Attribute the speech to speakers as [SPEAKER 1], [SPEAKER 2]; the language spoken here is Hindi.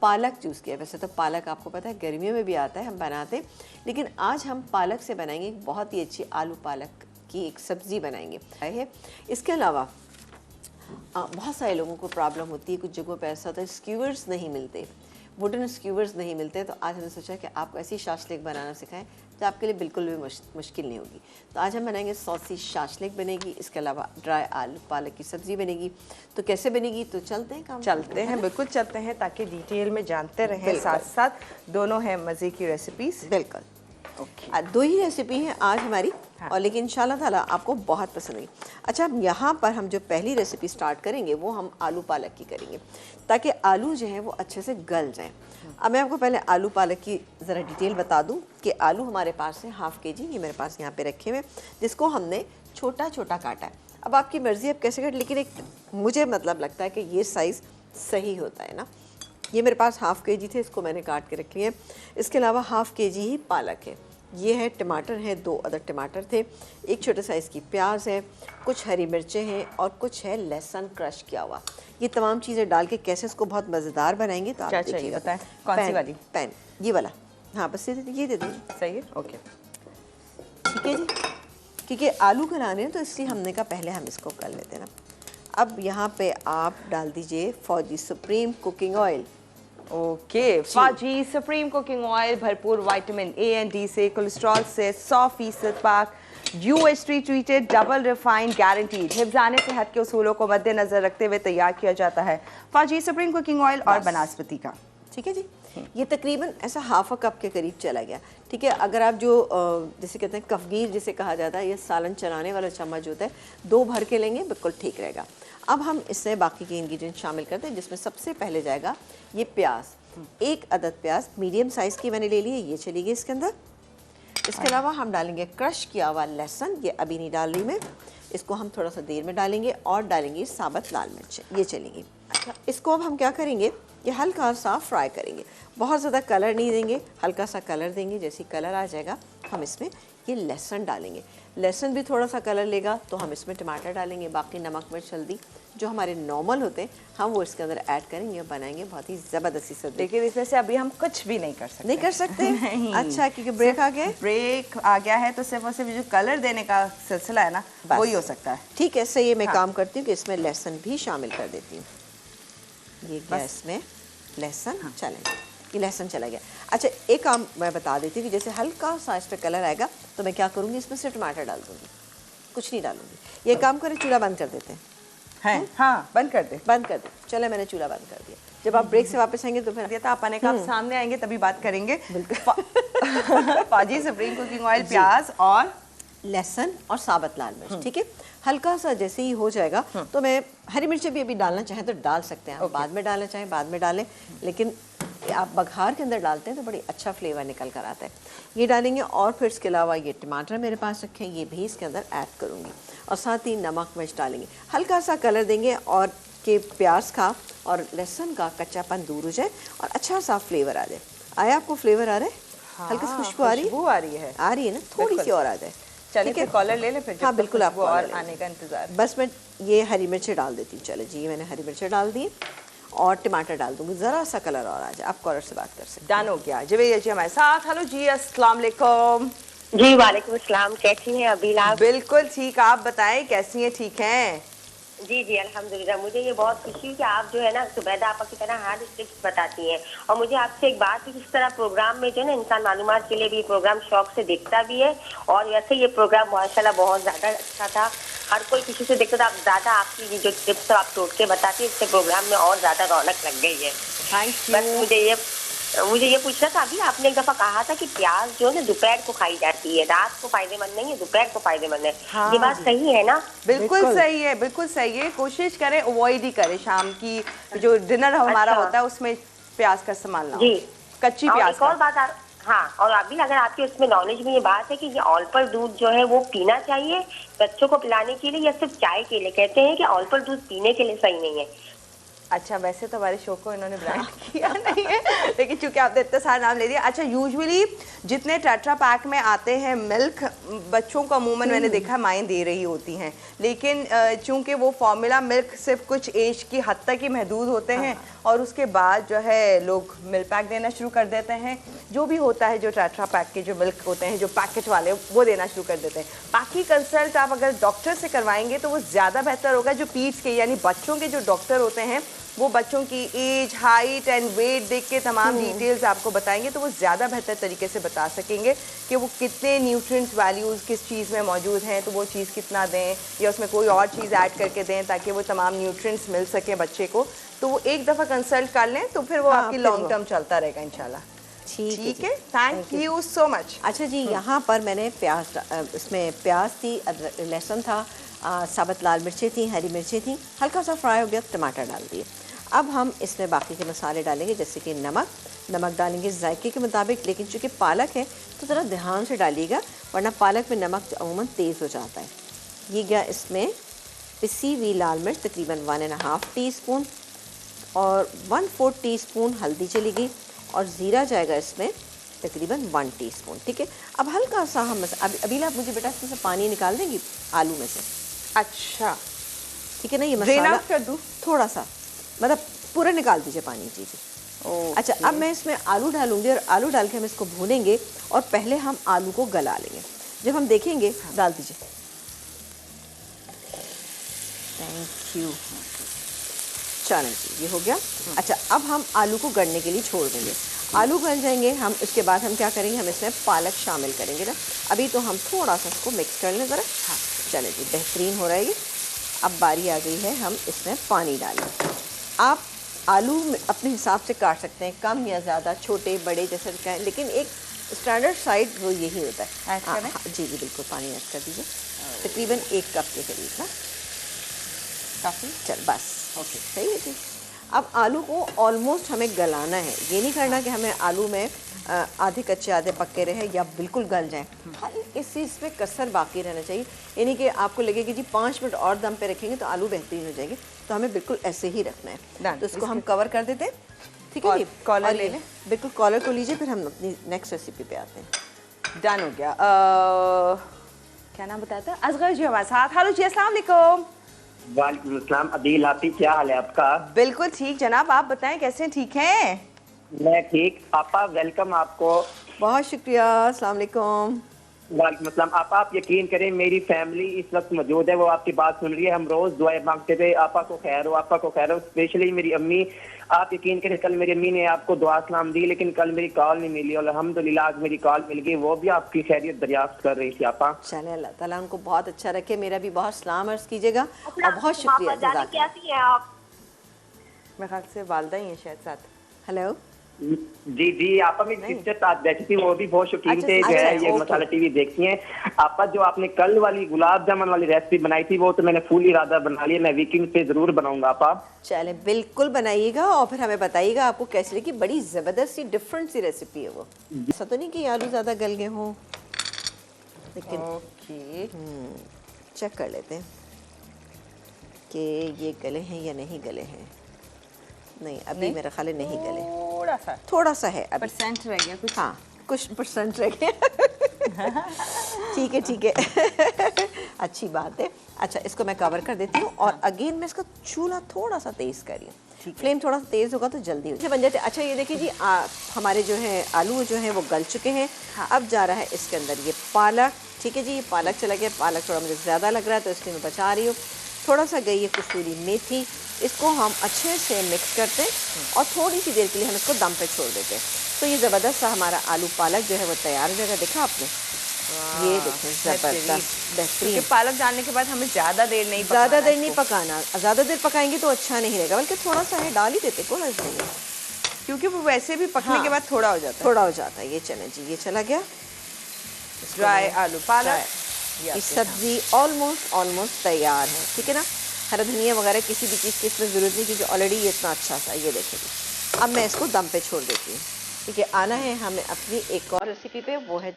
[SPEAKER 1] पालक चूज़ किया। वैसे तो पालक आपको पता है गर्मियों में भी आता है, हम बनाते हैं, लेकिन आज हम पालक से बनाएंगे एक बहुत ही अच्छी आलू पालक की एक सब्ज़ी बनाएंगे है। इसके अलावा बहुत सारे लोगों को प्रॉब्लम होती है, कुछ जगहों पर ऐसा होता है स्क्यूवर्स नहीं मिलते, वुडन स्क्यूवर्स नहीं मिलते, तो आज हमने सोचा कि आपको ऐसी शाशलिक बनाना सिखाएं जो आपके लिए बिल्कुल भी मुश्किल नहीं होगी। तो आज हम बनाएंगे सॉसी शाशलिक बनेगी, इसके अलावा ड्राई आलू पालक की सब्ज़ी बनेगी। तो कैसे बनेगी, तो चलते हैं काम
[SPEAKER 2] चलते हैं, बिल्कुल चलते हैं, ताकि डिटेल में जानते रहें, साथ साथ दोनों हैं मज़े की रेसिपीज़।
[SPEAKER 1] बिल्कुल
[SPEAKER 2] ओके,
[SPEAKER 1] दो ही रेसिपी हैं आज हमारी,
[SPEAKER 2] हाँ।
[SPEAKER 1] और लेकिन इंशाल्लाह ताला आपको बहुत पसंद आएगी। अच्छा, अब यहाँ पर हम जो पहली रेसिपी स्टार्ट करेंगे वो हम आलू पालक की करेंगे, ताकि आलू जो है वो अच्छे से गल जाएं। अब मैं आपको पहले आलू पालक की ज़रा डिटेल बता दूं कि आलू हमारे पास है हाफ़ के जी, ये मेरे पास यहाँ पे रखे हुए, जिसको हमने छोटा छोटा काटा है। अब आपकी मर्ज़ी आप कैसे काट, लेकिन एक मुझे मतलब लगता है कि ये साइज़ सही होता है ना। ये मेरे पास हाफ़ के जी थे, इसको मैंने काट के रख लिए। इसके अलावा हाफ़ के जी ही पालक है, ये है टमाटर है, 2 अदर टमाटर थे, एक छोटे साइज़ की प्याज है, कुछ हरी मिर्चें हैं और कुछ है लहसुन क्रश किया हुआ। ये तमाम चीज़ें डाल के कैसे इसको बहुत मज़ेदार बनाएंगे, तो आप
[SPEAKER 2] क्या
[SPEAKER 1] देखिएगा।
[SPEAKER 2] चाहिए बताएं, कौन सी वाली?
[SPEAKER 1] पैन ये वाला, हाँ बस ये दे दीजिए।
[SPEAKER 2] सही है, ओके
[SPEAKER 1] ठीक है जी, क्योंकि आलू बनाने हैं तो इसलिए हमने कहा पहले हम इसको कर लेते हैं ना। अब यहाँ पे आप डाल दीजिए Fauji supreme cooking oil.
[SPEAKER 2] Okay, Fauji supreme cooking oil भरपूर विटामिन ए एंड डी से, कोलेस्ट्रॉल से 100% पाक, UH3 treated, double refined, guaranteed, हिफ्ज़ाने सेहत के उसूलों को मद्देनजर रखते हुए तैयार किया जाता है फाजी सुप्रीम कुकिंग ऑयल और बनास्पति का।
[SPEAKER 1] ठीक है जी, ये तकरीबन ऐसा हाफ कप के करीब चला गया। ठीक है, अगर आप जो जैसे कहते हैं कफगीर जिसे कहा जाता है, ये सालन चलाने वाला चम्मच होता है, 2 भर के लेंगे, बिल्कुल ठीक रहेगा। अब हम इसमें बाकी के इंग्रेडिएंट शामिल करते हैं, जिसमें सबसे पहले जाएगा ये प्याज। 1 अदद प्याज मीडियम साइज़ की मैंने ले ली है, ये चलेगी इसके अंदर। इसके अलावा हम डालेंगे क्रश किया हुआ लहसुन, ये अभी नहीं डाल रही मैं, इसको हम थोड़ा सा देर में डालेंगे, और डालेंगे साबुत लाल मिर्च, ये चलेंगी। इसको अब हम क्या करेंगे, ये हल्का सा फ्राई करेंगे, बहुत ज़्यादा कलर नहीं देंगे, हल्का सा कलर देंगे। जैसे कलर आ जाएगा हम इसमें ये लहसुन डालेंगे, लहसुन भी थोड़ा सा कलर लेगा तो हम इसमें टमाटर डालेंगे, बाकी नमक मिर्च हल्दी जो हमारे नॉर्मल होते हैं हम वो इसके अंदर ऐड करेंगे और बनाएंगे बहुत ही ज़बरदस्ती सब्जी।
[SPEAKER 2] लेकिन इसमें से अभी हम कुछ भी नहीं कर सकते।
[SPEAKER 1] नहीं कर सकते?
[SPEAKER 2] नहीं।
[SPEAKER 1] अच्छा, क्योंकि ब्रेक आ गया है।
[SPEAKER 2] ब्रेक आ गया है, तो सिर्फ और सिर्फ जो कलर देने का सिलसिला है ना, वही हो सकता है।
[SPEAKER 1] ठीक है, सही है। मैं काम करती हूँ कि इसमें लहसुन भी शामिल कर देती हूँ। ये गैस में लहसुन चलेगा, ये लहसुन चला गया। अच्छा, एक काम मैं बता देती हूँ कि जैसे हल्का सा इस पर कलर आएगा तो मैं क्या करूँगी, इसमें से टमाटर डाल दूँगी, कुछ नहीं डालूंगी। ये काम करें, चूल्हा बंद कर देते हैं।
[SPEAKER 2] हाँ, बंद कर दे,
[SPEAKER 1] बंद कर दे। चले, मैंने चूल्हा बंद कर दिया। जब आप ब्रेक से वापस आएंगे तो फिर
[SPEAKER 2] दिया था आपने कहा सामने आएंगे तभी बात करेंगे। फाजी सुप्रीम कुकिंग ऑयल, प्याज और
[SPEAKER 1] लहसुन और साबुत लाल मिर्च। ठीक है, हल्का सा जैसे ही हो जाएगा तो मैं हरी मिर्चें भी अभी डालना चाहें तो डाल सकते हैं, आप बाद में डालना चाहें बाद में डालें, लेकिन आप बघार के अंदर डालते हैं तो बड़ी अच्छा फ्लेवर निकल कर आता है। ये डालेंगे, और फिर इसके अलावा ये टमाटर मेरे पास रखे हैं, ये भी इसके अंदर ऐड करूँगी, और साथ ही नमक मिर्च डालेंगे, हल्का सा कलर देंगे, और कि प्याज का और लहसुन का कच्चापन दूर हो जाए और अच्छा सा फ्लेवर आ जाए। आया आपको फ्लेवर आ रहा है?
[SPEAKER 2] हाँ,
[SPEAKER 1] हल्की सी खुशबू आ रही है, आ रही है ना, थोड़ी सी और आ जाए।
[SPEAKER 2] चलिए फिर कॉलर ले ले फिर।
[SPEAKER 1] हाँ बिल्कुल, आपको
[SPEAKER 2] और आने का इंतजार।
[SPEAKER 1] बस मैं ये हरी मिर्चें डाल देती हूँ। चले जी, मैंने हरी मिर्चें डाल दी और टमाटर डाल दूँगी, ज़रा सा कलर और आ जाए। आप कॉलर से बात कर सकते हैं।
[SPEAKER 2] डन हो गया जी हमारे साथ। हेलो जी, अस्सलाम वालेकुम।
[SPEAKER 3] जी वालेकुम अस्सलाम, कैसी हैं अभी आप?
[SPEAKER 2] बिल्कुल ठीक, आप बताएं कैसी हैं? ठीक हैं
[SPEAKER 3] जी जी अल्हम्दुलिल्लाह। मुझे ये बहुत खुशी है कि आप जो है ना सुबैदा आपा की तरह हर टिप्स बताती हैं, और मुझे आपसे एक बात है, इस तरह प्रोग्राम में जो है ना इंसान मालूमात के लिए भी प्रोग्राम शौक से देखता भी है, और वैसे ये प्रोग्राम माशाल्लाह बहुत ज़्यादा अच्छा था। हर कोई किसी से देखता था, आप ज़्यादा आपकी जो टिप्स आप टोट के बताती है, इससे प्रोग्राम में और ज़्यादा रौनक लग गई है।
[SPEAKER 2] Thank you.
[SPEAKER 3] बस मुझे ये पूछना था, अभी आपने एक दफा कहा था कि प्याज जो है ना दोपहर को खाई जाती है, रात को फायदेमंद नहीं है, दोपहर को फायदेमंद है।
[SPEAKER 2] हाँ,
[SPEAKER 3] ये बात सही है ना?
[SPEAKER 2] बिल्कुल सही है, बिल्कुल सही है। कोशिश करें अवॉइड ही करें, शाम की जो डिनर हमारा होता है उसमें प्याज का इस्तेमाल ना हो,
[SPEAKER 3] जी
[SPEAKER 2] कच्ची
[SPEAKER 3] और
[SPEAKER 2] प्याज
[SPEAKER 3] एक और बात हाँ, और अभी अगर आपके उसमें नॉलेज में ये बात है कि ये ऑलपर दूध जो है वो पीना चाहिए बच्चों को पिलाने के लिए, या सिर्फ चाय के लिए? कहते हैं कि ऑलपर दूध पीने के लिए सही नहीं है।
[SPEAKER 2] अच्छा, वैसे तो हमारे शो को इन्होंने ब्रांड किया नहीं है, लेकिन चूंकि आपने इतना सारा नाम ले दिया। अच्छा, यूजुअली जितने टेट्रा पैक में आते हैं मिल्क, बच्चों को अमूमन मैंने देखा माएँ दे रही होती हैं, लेकिन चूंकि वो फॉर्मूला मिल्क सिर्फ कुछ एज की हद तक ही महदूद होते हैं, और उसके बाद जो है लोग मिल्क पैक देना शुरू कर देते हैं, जो भी होता है, जो टेट्रा पैक के जो मिल्क होते हैं, जो पैकेट वाले, वो देना शुरू कर देते हैं। बाकी कंसल्ट आप अगर डॉक्टर से करवाएंगे तो वो ज़्यादा बेहतर होगा। जो पीड्स के यानी बच्चों के जो डॉक्टर होते हैं वो बच्चों की एज, हाइट एंड वेट देख के तमाम डिटेल्स आपको बताएंगे, तो वो ज़्यादा बेहतर तरीके से बता सकेंगे कि वो कितने न्यूट्रिएंट्स वैल्यूज़ किस चीज़ में मौजूद हैं, तो वो चीज़ कितना दें या उसमें कोई और चीज़ ऐड करके दें ताकि वो तमाम न्यूट्रिएंट्स मिल सके बच्चे को। तो वो एक दफ़ा कंसल्ट कर लें तो फिर वो आपकी लॉन्ग टर्म चलता रहेगा इंशाल्लाह। ठीक है, थैंक यू सो मच।
[SPEAKER 1] अच्छा जी, यहाँ पर मैंने इसमें प्याज थी, लहसुन था, साबुत लाल मिर्चें थी, हरी मिर्चें थी, हल्का सा फ्राई हो गया, टमाटर डाल दिए। अब हम इसमें बाकी के मसाले डालेंगे, जैसे कि नमक डालेंगे जायके के मुताबिक, लेकिन चूँकि पालक है तो ज़रा ध्यान से डालिएगा, वरना पालक में नमक अमूमन तेज़ हो जाता है। ये गया इसमें पिसी हुई लाल मिर्च तकरीबन 1.5 टीस्पून, और 1/4 टीस्पून हल्दी चली गई, और ज़ीरा जाएगा इसमें तकरीबन 1 टीस्पून। ठीक है, अब हल्का सा हम अभी आप मुझे बेटा इसमें से पानी निकाल देंगी आलू में से।
[SPEAKER 2] अच्छा,
[SPEAKER 1] ठीक है ना, ये मसाला
[SPEAKER 2] कर दूँ
[SPEAKER 1] थोड़ा सा, मतलब पूरा निकाल दीजिए पानी। जी जी। अच्छा, अब मैं इसमें आलू डालूंगी, और आलू डाल के हम इसको भूनेंगे, और पहले हम आलू को गला लेंगे। जब हम देखेंगे, डाल दीजिए। Thank you. चलें जी, ये हो गया। अच्छा, अब हम आलू को गलने के लिए छोड़ देंगे। आलू गल जाएंगे हम, उसके बाद हम क्या करेंगे, हम इसमें पालक शामिल करेंगे ना। अभी तो हम थोड़ा सा इसको मिक्स कर लें ज़रा। हाँ, चलें जी, बेहतरीन हो रहा है ये। अब बारी आ गई है हम इसमें पानी डालें। आप आलू अपने हिसाब से काट सकते हैं, कम या ज़्यादा, छोटे बड़े जैसे कहें, लेकिन एक स्टैंडर्ड साइड वो यही होता है। हाँ, जी जी बिल्कुल, पानी ऐड कर दीजिए, तकरीबन 1 कप के करीब ना, काफ़ी। चल बस, ओके, सही है जी। अब आलू को ऑलमोस्ट हमें गलाना है, ये नहीं करना कि हमें आलू में आधे कच्चे आधे पक्के रहे या बिल्कुल गल जाएं। इस चीज़ पे कसर बाकी रहना चाहिए, यानी कि आपको लगे कि जी 5 मिनट और दम पे रखेंगे तो आलू बेहतरीन हो जाएंगे, तो हमें बिल्कुल ऐसे ही रखना है। तो इसको हम कवर कर देते हैं। ठीक है जी,
[SPEAKER 2] कॉलर ले लें,
[SPEAKER 1] बिल्कुल कॉलर को लीजिए, फिर हम अपनी नेक्स्ट रेसिपी पे आते हैं।
[SPEAKER 2] डन हो गया। क्या नाम बताया था? असगर जी हमारे साथ। हेलो जी, अस्सलाम वालेकुम।
[SPEAKER 4] वालेकुम अस्सलाम। अदील आती, क्या हाल है आपका?
[SPEAKER 2] बिल्कुल ठीक जनाब, आप बताएं कैसे हैं? ठीक हैं?
[SPEAKER 4] मैं ठीक। आपा वेलकम आपको।
[SPEAKER 1] बहुत शुक्रिया, अस्सलाम वालेकुम।
[SPEAKER 4] वालेकुम अस्सलाम। आप यकीन करें, मेरी फैमिली इस वक्त मौजूद है, वो आपकी बात सुन रही है। हम रोज दुआएं मांगते थे, आपा को खैर हो, आपा को खैर हो। स्पेशली मेरी अम्मी, आप यकीन करें, कल मेरी अम्मी ने आपको दुआ सलाम दी, लेकिन कल मेरी कॉल नहीं मिली, और अल्हम्दुलिल्लाह आज मेरी कॉल मिल गई। वो भी आपकी खैरियत दरियाफ्त कर रही थी आपा।
[SPEAKER 1] चले, अल्लाह ताला उनको बहुत अच्छा रखे, मेरा भी बहुत सलाम अर्ज कीजिएगा, और बहुत शुक्रिया।
[SPEAKER 3] कैसी हैं आप?
[SPEAKER 2] मेरे ख्याल से वालदा ही हैं शायद साथ।
[SPEAKER 1] हेलो
[SPEAKER 4] जी जी, आपा मेरी सिस्टर साथ बैठी थी, वो भी बहुत शौकीन थे, जो है ये मसाला टीवी देखती हैं। आपा जो आपने कल वाली गुलाब जामुन वाली रेसिपी बनाई थी, वो तो मैंने फुल इरादा बना लिया, मैं वीकेंड पे जरूर बनाऊंगा आपा।
[SPEAKER 1] चले, बिल्कुल बनाइएगा, और फिर हमें बताइएगा आपको कैसी लगी। बड़ी जबरदस्त सी डिफरेंट सी रेसिपी है वो। ऐसा तो नहीं कि आलू ज्यादा गल गए हों, लेकिन
[SPEAKER 2] ओके,
[SPEAKER 1] चेक कर लेते हैं कि ये गले हैं या नहीं गले हैं। नहीं, अभी मेरा ख्याल है नहीं गले, थोड़ा सा है अभी,
[SPEAKER 2] परसेंट रह गया कुछ।
[SPEAKER 1] हाँ, कुछ परसेंट रह गया। ठीक है, ठीक है। अच्छी बात है। अच्छा, इसको मैं कवर कर देती हूँ, और अगेन मैं इसका चूल्हा थोड़ा सा तेज़ कर रही हूँ। फ्लेम थोड़ा सा तेज़ होगा तो जल्दी हो बन जाते। अच्छा, ये देखिए जी, हमारे जो है आलू जो है वो गल चुके हैं। अब जा रहा है इसके अंदर ये पालक। ठीक है जी, ये पालक चला गया। पालक थोड़ा मुझे ज़्यादा लग रहा है तो इसलिए मैं बचा रही हूँ। थोड़ा सा गई है कसूरी मेथी, इसको हम अच्छे से मिक्स करते हैं, और थोड़ी सी देर के लिए हम इसको दम पे छोड़ देते हैं। तो ये ज़बरदस्त सा हमारा आलू पालक जो है वो तैयार हो जाएगा। देखा आपने, ये देखें, ज़बरदस्त बेहतरीन।
[SPEAKER 2] पालक डालने के बाद हमें ज़्यादा देर नहीं
[SPEAKER 1] पकाना। ज़्यादा देर पकाएंगे तो अच्छा नहीं रहेगा, बल्कि थोड़ा सा है डाल ही देते, कोई हर्ज नहीं है,
[SPEAKER 2] क्योंकि वो वैसे भी पकने के बाद थोड़ा हो जाता है।
[SPEAKER 1] ये चले जी, ये चला गया
[SPEAKER 2] ड्राई आलू पालक।
[SPEAKER 1] ये सब्जी ऑलमोस्ट तैयार है। ठीक है ना, हरा धनिया वगैरह किसी भी चीज़ की इसमें ज़रूरत नहीं, क्योंकि ऑलरेडी ये इतना अच्छा सा। ये देखिए, अब मैं इसको दम पे छोड़ देती हूँ। ठीक है, आना है हमें अपनी एक और रेसिपी पे, वो है